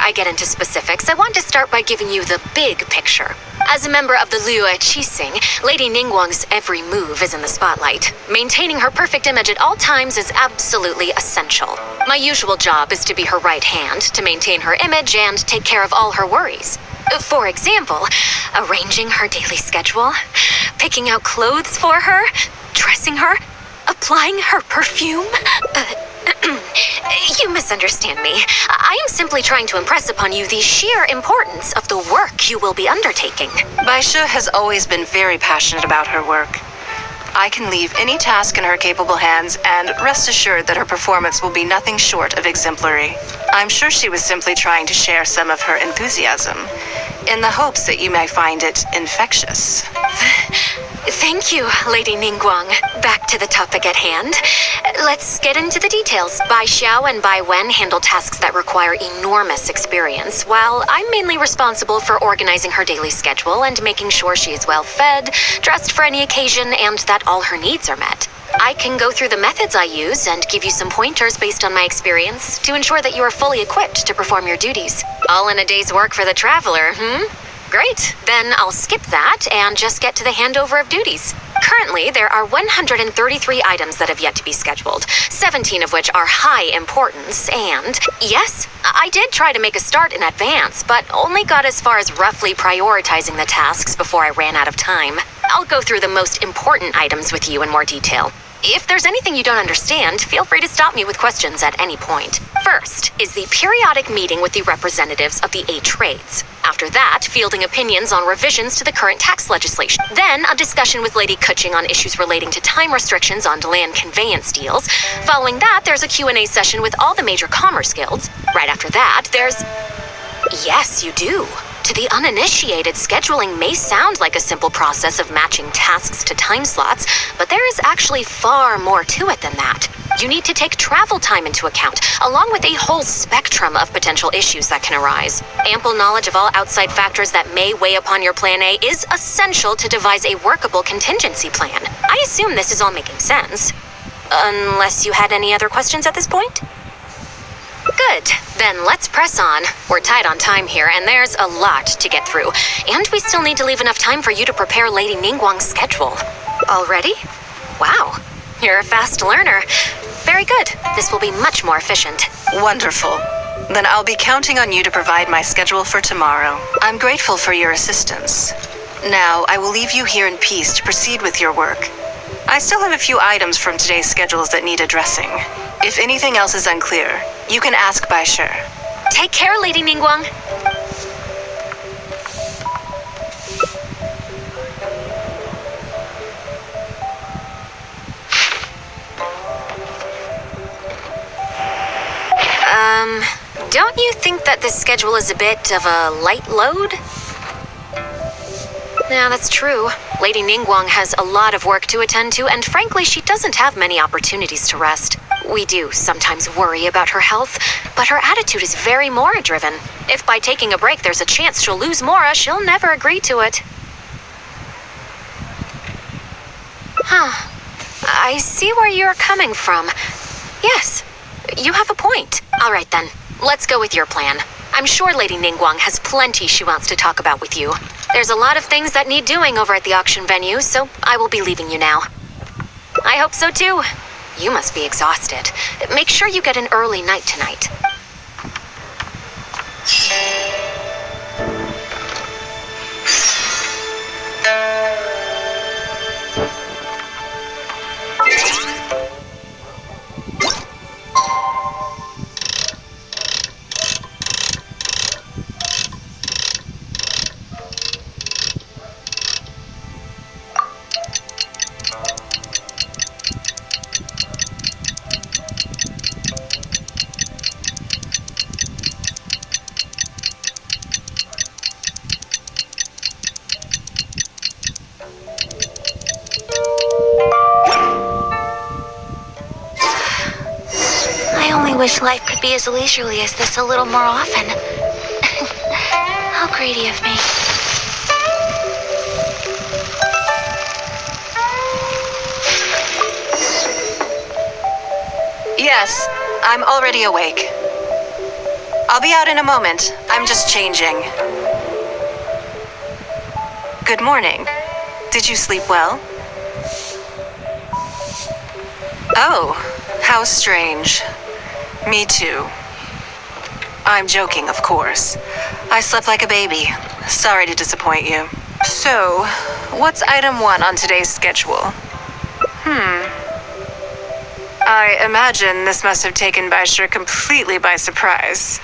I get into specifics, I want to start by giving you the big picture. As a member of the Liu Qixing, Lady Ningguang's every move is in the spotlight. Maintaining her perfect image at all times is absolutely essential. My usual job is to be her right hand, to maintain her image and take care of all her worries. For example, arranging her daily schedule, picking out clothes for her, dressing her, applying her perfume. You misunderstand me. I am simply trying to impress upon you the sheer importance of the work you will be undertaking. Baisha has always been very passionate about her work. I can leave any task in her capable hands and rest assured that her performance will be nothing short of exemplary. I'm sure she was simply trying to share some of her enthusiasm, in the hopes that you may find it infectious. Thank you, Lady Ningguang. Back to the topic at hand. Let's get into the details. Bai Xiao and Bai Wen handle tasks that require enormous experience, while I'm mainly responsible for organizing her daily schedule and making sure she is well fed, dressed for any occasion, and that all her needs are met. I can go through the methods I use and give you some pointers based on my experience to ensure that you are fully equipped to perform your duties. All in a day's work for the traveler, Great. Then I'll skip that and just get to the handover of duties. Currently, there are 133 items that have yet to be scheduled, 17 of which are high importance, and yes, I did try to make a start in advance, but only got as far as roughly prioritizing the tasks before I ran out of time. I'll go through the most important items with you in more detail. If there's anything you don't understand, feel free to stop me with questions at any point. First is the periodic meeting with the representatives of the 8 trades. After that, fielding opinions on revisions to the current tax legislation. Then, a discussion with Lady Kuching on issues relating to time restrictions on land conveyance deals. Following that, there's a Q&A session with all the major commerce guilds. Right after that, there's... Yes, you do. To the uninitiated, scheduling may sound like a simple process of matching tasks to time slots, but there is actually far more to it than that. You need to take travel time into account, along with a whole spectrum of potential issues that can arise. Ample knowledge of all outside factors that may weigh upon your Plan A is essential to devise a workable contingency plan. I assume this is all making sense. Unless you had any other questions at this point? Good. Then let's press on. We're tight on time here, and there's a lot to get through. And we still need to leave enough time for you to prepare Lady Ningguang's schedule. Already? Wow. You're a fast learner. Very good. This will be much more efficient. Wonderful. Then I'll be counting on you to provide my schedule for tomorrow. I'm grateful for your assistance. Now, I will leave you here in peace to proceed with your work. I still have a few items from today's schedules that need addressing. If anything else is unclear, you can ask Bai Shi. Take care, Lady Ningguang. Don't you think that this schedule is a bit of a light load? Yeah, that's true. Lady Ningguang has a lot of work to attend to, and frankly, she doesn't have many opportunities to rest. We do sometimes worry about her health, but her attitude is very Mora-driven. If by taking a break there's a chance she'll lose Mora, she'll never agree to it. Huh. I see where you're coming from. Yes, you have a point. All right then, let's go with your plan. I'm sure Lady Ningguang has plenty she wants to talk about with you. There's a lot of things that need doing over at the auction venue, so I will be leaving you now. I hope so too. You must be exhausted. Make sure you get an early night tonight. I wish life could be as leisurely as this a little more often. How greedy of me. Yes, I'm already awake. I'll be out in a moment. I'm just changing. Good morning. Did you sleep well? Oh, how strange. Me too. I'm joking, of course. I slept like a baby. Sorry to disappoint you. So, what's item 1 on today's schedule? I imagine this must have taken Baishir completely by surprise.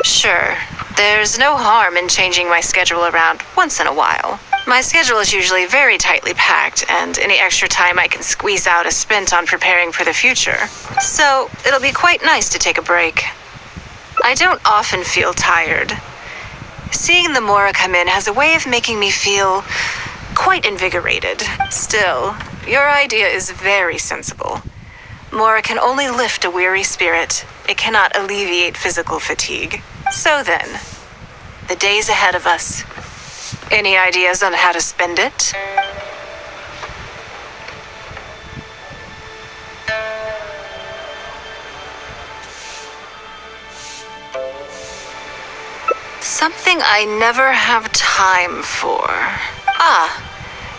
Sure, there's no harm in changing my schedule around once in a while. My schedule is usually very tightly packed, and any extra time I can squeeze out is spent on preparing for the future. So, it'll be quite nice to take a break. I don't often feel tired. Seeing the Mora come in has a way of making me feel quite invigorated. Still, your idea is very sensible. Mora can only lift a weary spirit. It cannot alleviate physical fatigue. So then, the days ahead of us. Any ideas on how to spend it? Something I never have time for.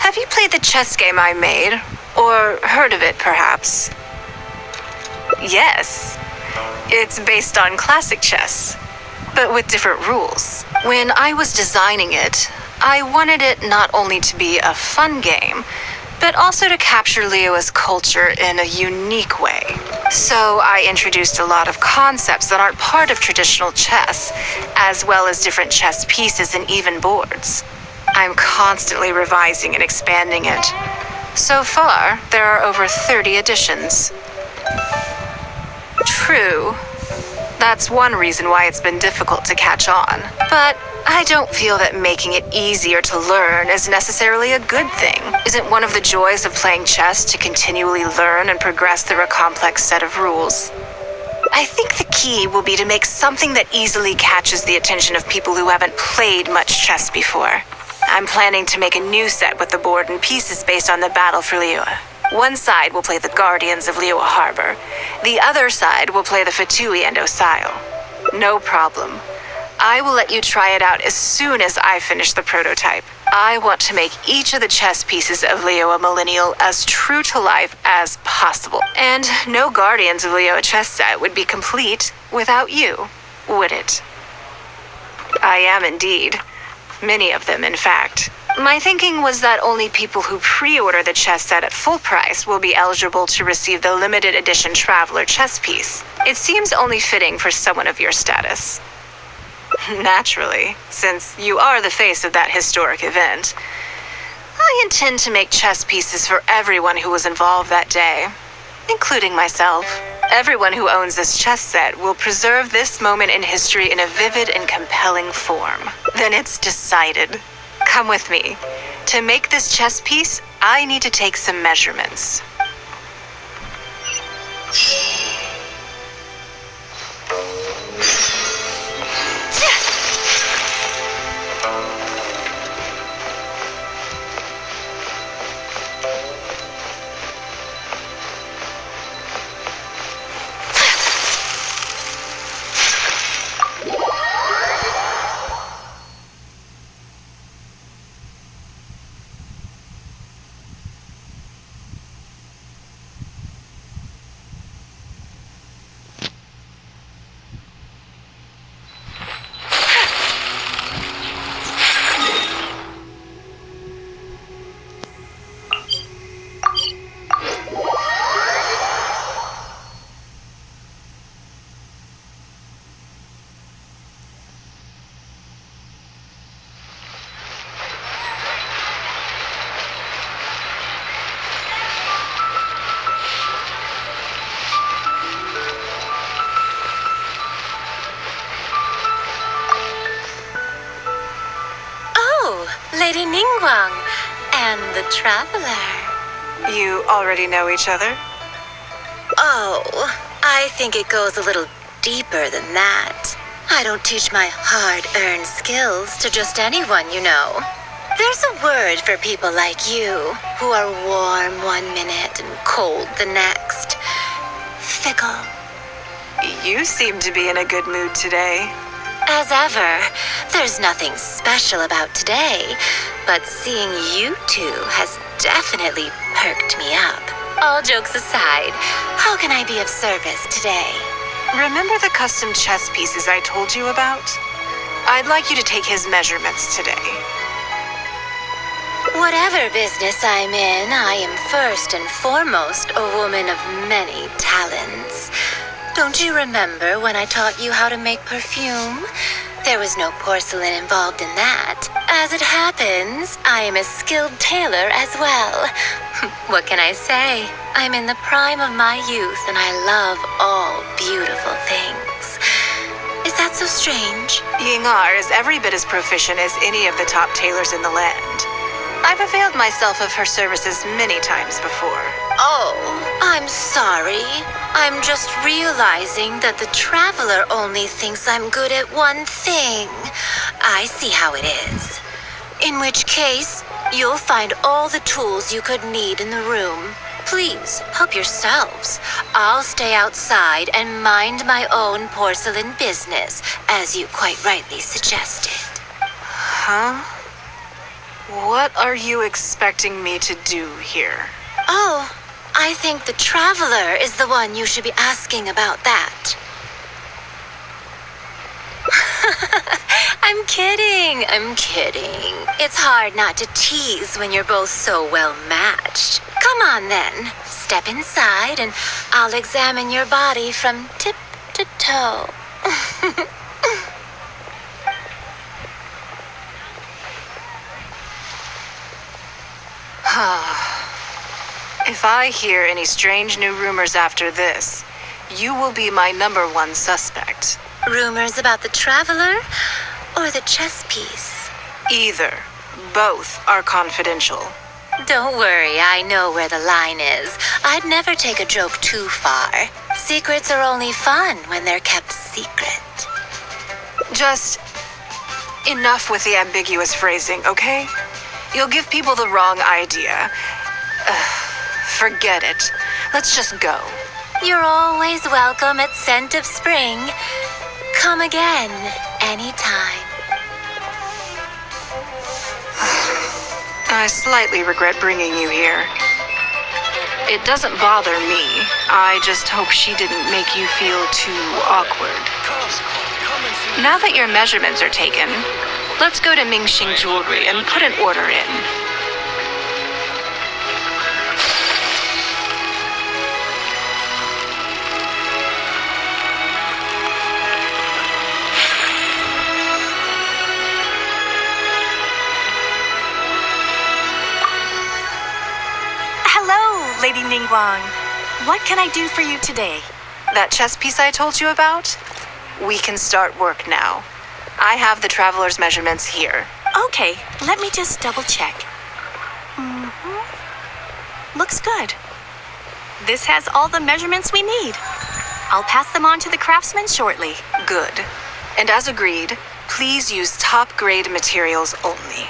Have you played the chess game I made? Or heard of it, perhaps? Yes. It's based on classic chess, but with different rules. When I was designing it, I wanted it not only to be a fun game, but also to capture Liyue's culture in a unique way. So I introduced a lot of concepts that aren't part of traditional chess, as well as different chess pieces and even boards. I'm constantly revising and expanding it. So far, there are over 30 editions. True. That's one reason why it's been difficult to catch on. But I don't feel that making it easier to learn is necessarily a good thing. Isn't one of the joys of playing chess to continually learn and progress through a complex set of rules? I think the key will be to make something that easily catches the attention of people who haven't played much chess before. I'm planning to make a new set with the board and pieces based on the battle for Liyue. One side will play the Guardians of Liyue Harbor. The other side will play the Fatui and Osile. No problem. I will let you try it out as soon as I finish the prototype. I want to make each of the chess pieces of Liyue Millennial as true to life as possible. And no Guardians of Liyue chess set would be complete without you, would it? I am indeed. Many of them, in fact. My thinking was that only people who pre-order the chess set at full price will be eligible to receive the limited edition Traveler chess piece. It seems only fitting for someone of your status. Naturally, since you are the face of that historic event. I intend to make chess pieces for everyone who was involved that day, including myself. Everyone who owns this chess set will preserve this moment in history in a vivid and compelling form. Then it's decided. Come with me. To make this chess piece, I need to take some measurements. Lady Ningguang and the Traveler. You already know each other? Oh, I think it goes a little deeper than that. I don't teach my hard-earned skills to just anyone, you know. There's a word for people like you, who are warm one minute and cold the next. Fickle. You seem to be in a good mood today. As ever, there's nothing special about today, but seeing you two has definitely perked me up. All jokes aside, how can I be of service today? Remember the custom chess pieces I told you about? I'd like you to take his measurements today. Whatever business I'm in, I am first and foremost a woman of many talents. Don't you remember when I taught you how to make perfume? There was no porcelain involved in that. As it happens, I am a skilled tailor as well. What can I say? I'm in the prime of my youth and I love all beautiful things. Is that so strange? Yingar is every bit as proficient as any of the top tailors in the land. I've availed myself of her services many times before. Oh, I'm sorry. I'm just realizing that the traveler only thinks I'm good at one thing. I see how it is. In which case, you'll find all the tools you could need in the room. Please, help yourselves. I'll stay outside and mind my own porcelain business, as you quite rightly suggested. Huh? What are you expecting me to do here? Oh, I think the traveler is the one you should be asking about that. I'm kidding. It's hard not to tease when you're both so well matched. Come on then, step inside and I'll examine your body from tip to toe. If I hear any strange new rumors after this, you will be my #1 suspect. Rumors about the traveler or the chess piece? Either. Both are confidential. Don't worry, I know where the line is. I'd never take a joke too far. Secrets are only fun when they're kept secret. Just enough with the ambiguous phrasing, okay? You'll give people the wrong idea. Forget it. Let's just go. You're always welcome at Scent of Spring. Come again, anytime. I slightly regret bringing you here. It doesn't bother me. I just hope she didn't make you feel too awkward. Now that your measurements are taken, let's go to Mingxing Jewelry and put an order in. Hello, Lady Ningguang. What can I do for you today? That chess piece I told you about? We can start work now. I have the traveler's measurements here. Okay, let me just double check. Looks good. This has all the measurements we need. I'll pass them on to the craftsman shortly. Good. And as agreed, please use top-grade materials only.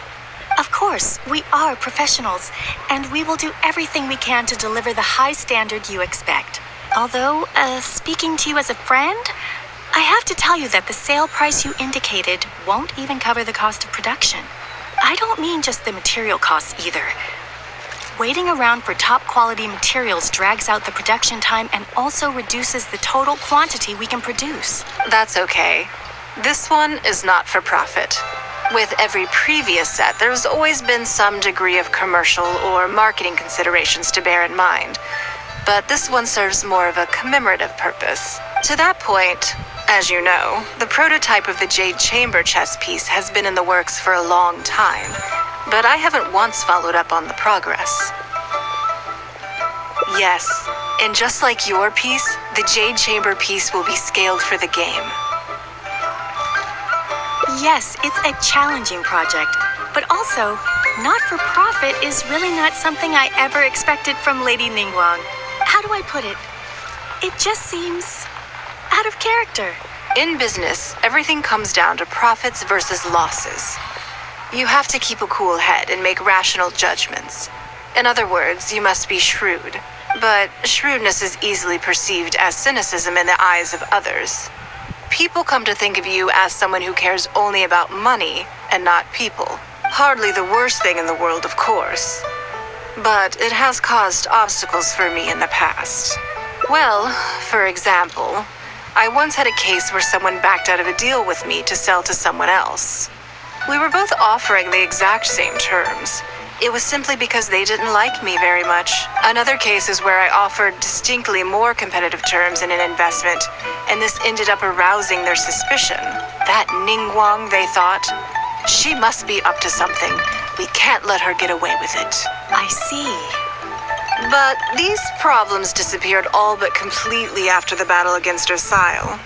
Of course, we are professionals, and we will do everything we can to deliver the high standard you expect. Although, speaking to you as a friend, I have to tell you that the sale price you indicated won't even cover the cost of production. I don't mean just the material costs either. Waiting around for top quality materials drags out the production time and also reduces the total quantity we can produce. That's okay. This one is not for profit. With every previous set, there's always been some degree of commercial or marketing considerations to bear in mind. But this one serves more of a commemorative purpose. To that point, as you know, the prototype of the Jade Chamber chess piece has been in the works for a long time, but I haven't once followed up on the progress. Yes, and just like your piece, the Jade Chamber piece will be scaled for the game. Yes, it's a challenging project, but also, not for profit is really not something I ever expected from Lady Ningguang. How do I put it? It just seems out of character. In business, everything comes down to profits versus losses. You have to keep a cool head and make rational judgments. In other words, you must be shrewd. But shrewdness is easily perceived as cynicism in the eyes of others. People come to think of you as someone who cares only about money and not people. Hardly the worst thing in the world, of course. But it has caused obstacles for me in the past. Well, for example, I once had a case where someone backed out of a deal with me to sell to someone else. We were both offering the exact same terms. It was simply because they didn't like me very much. Another case is where I offered distinctly more competitive terms in an investment, and this ended up arousing their suspicion. That Ningguang, they thought. She must be up to something. We can't let her get away with it. I see. But these problems disappeared all but completely after the battle against Ursile.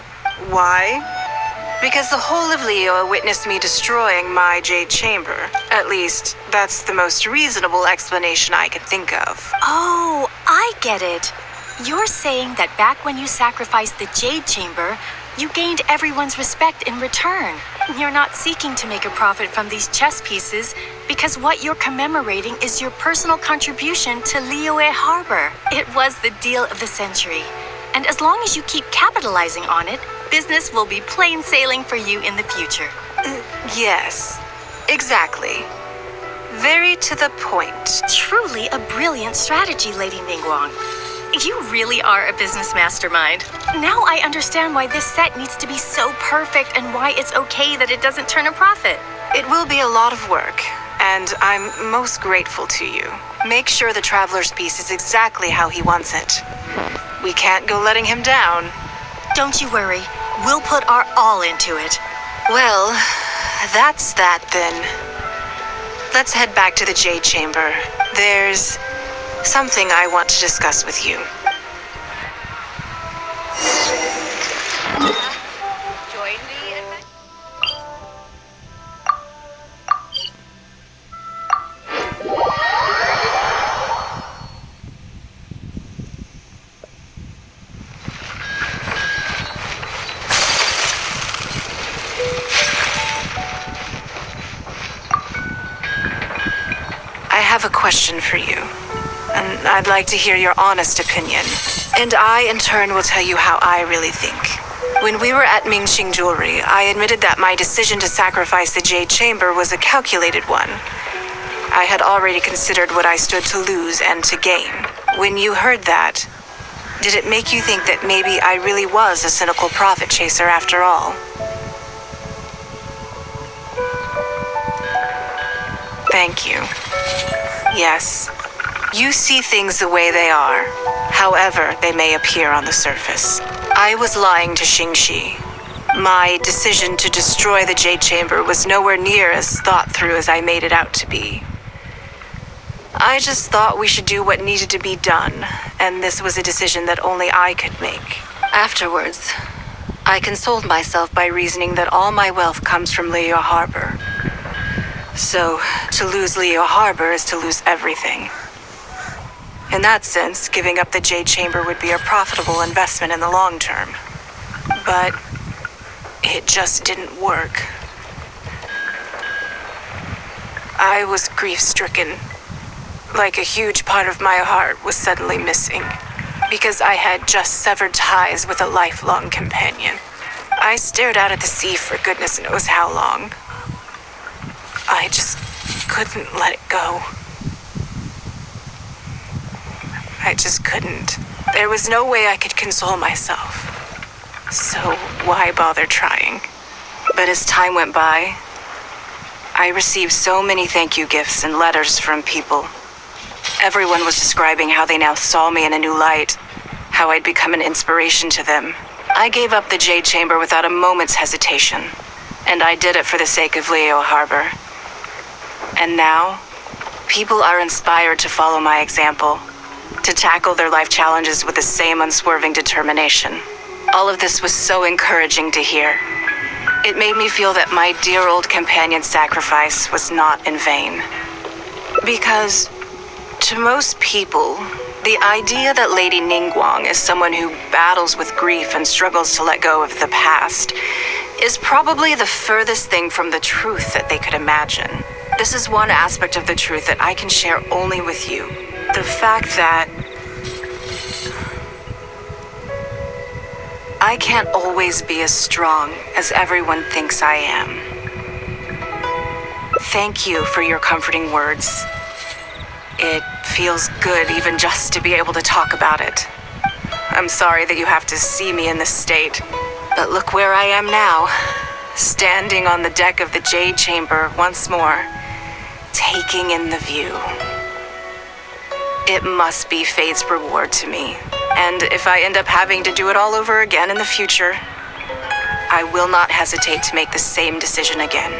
Why? Because the whole of Leo witnessed me destroying my Jade Chamber. At least, that's the most reasonable explanation I could think of. Oh, I get it. You're saying that back when you sacrificed the Jade Chamber, you gained everyone's respect in return. You're not seeking to make a profit from these chess pieces because what you're commemorating is your personal contribution to Liyue Harbor. It was the deal of the century. And as long as you keep capitalizing on it, business will be plain sailing for you in the future. Yes, exactly. Very to the point. Truly a brilliant strategy, Lady Ningguang. You really are a business mastermind. Now I understand why this set needs to be so perfect and why it's okay that it doesn't turn a profit. It will be a lot of work, and I'm most grateful to you. Make sure the Traveler's piece is exactly how he wants it. We can't go letting him down. Don't you worry. We'll put our all into it. Well, that's that then. Let's head back to the Jade Chamber. There's something I want to discuss with you. Join the adventure. I have a question for you, and I'd like to hear your honest opinion. And I, in turn, will tell you how I really think. When we were at Mingxing Jewelry, I admitted that my decision to sacrifice the Jade Chamber was a calculated one. I had already considered what I stood to lose and to gain. When you heard that, did it make you think that maybe I really was a cynical profit chaser after all? Thank you. Yes, you see things the way they are, however they may appear on the surface. I was lying to Xingxi. My decision to destroy the Jade Chamber was nowhere near as thought through as I made it out to be. I just thought we should do what needed to be done, and this was a decision that only I could make. Afterwards, I consoled myself by reasoning that all my wealth comes from Liyue Harbor. So, to lose Liyue Harbor is to lose everything. In that sense, giving up the Jade Chamber would be a profitable investment in the long term. But it just didn't work. I was grief-stricken. Like a huge part of my heart was suddenly missing, because I had just severed ties with a lifelong companion. I stared out at the sea for goodness knows how long. I just couldn't let it go. I just couldn't. There was no way I could console myself. So why bother trying? But as time went by, I received so many thank you gifts and letters from people. Everyone was describing how they now saw me in a new light, how I'd become an inspiration to them. I gave up the Jade Chamber without a moment's hesitation, and I did it for the sake of Liyue Harbor. And now, people are inspired to follow my example, to tackle their life challenges with the same unswerving determination. All of this was so encouraging to hear. It made me feel that my dear old companion's sacrifice was not in vain. Because, to most people, the idea that Lady Ningguang is someone who battles with grief and struggles to let go of the past is probably the furthest thing from the truth that they could imagine. This is one aspect of the truth that I can share only with you. The fact that I can't always be as strong as everyone thinks I am. Thank you for your comforting words. It feels good even just to be able to talk about it. I'm sorry that you have to see me in this state, but look where I am now, standing on the deck of the Jade Chamber once more, taking in the view. It must be fate's reward to me, and if I end up having to do it all over again in the future, I will not hesitate to make the same decision again.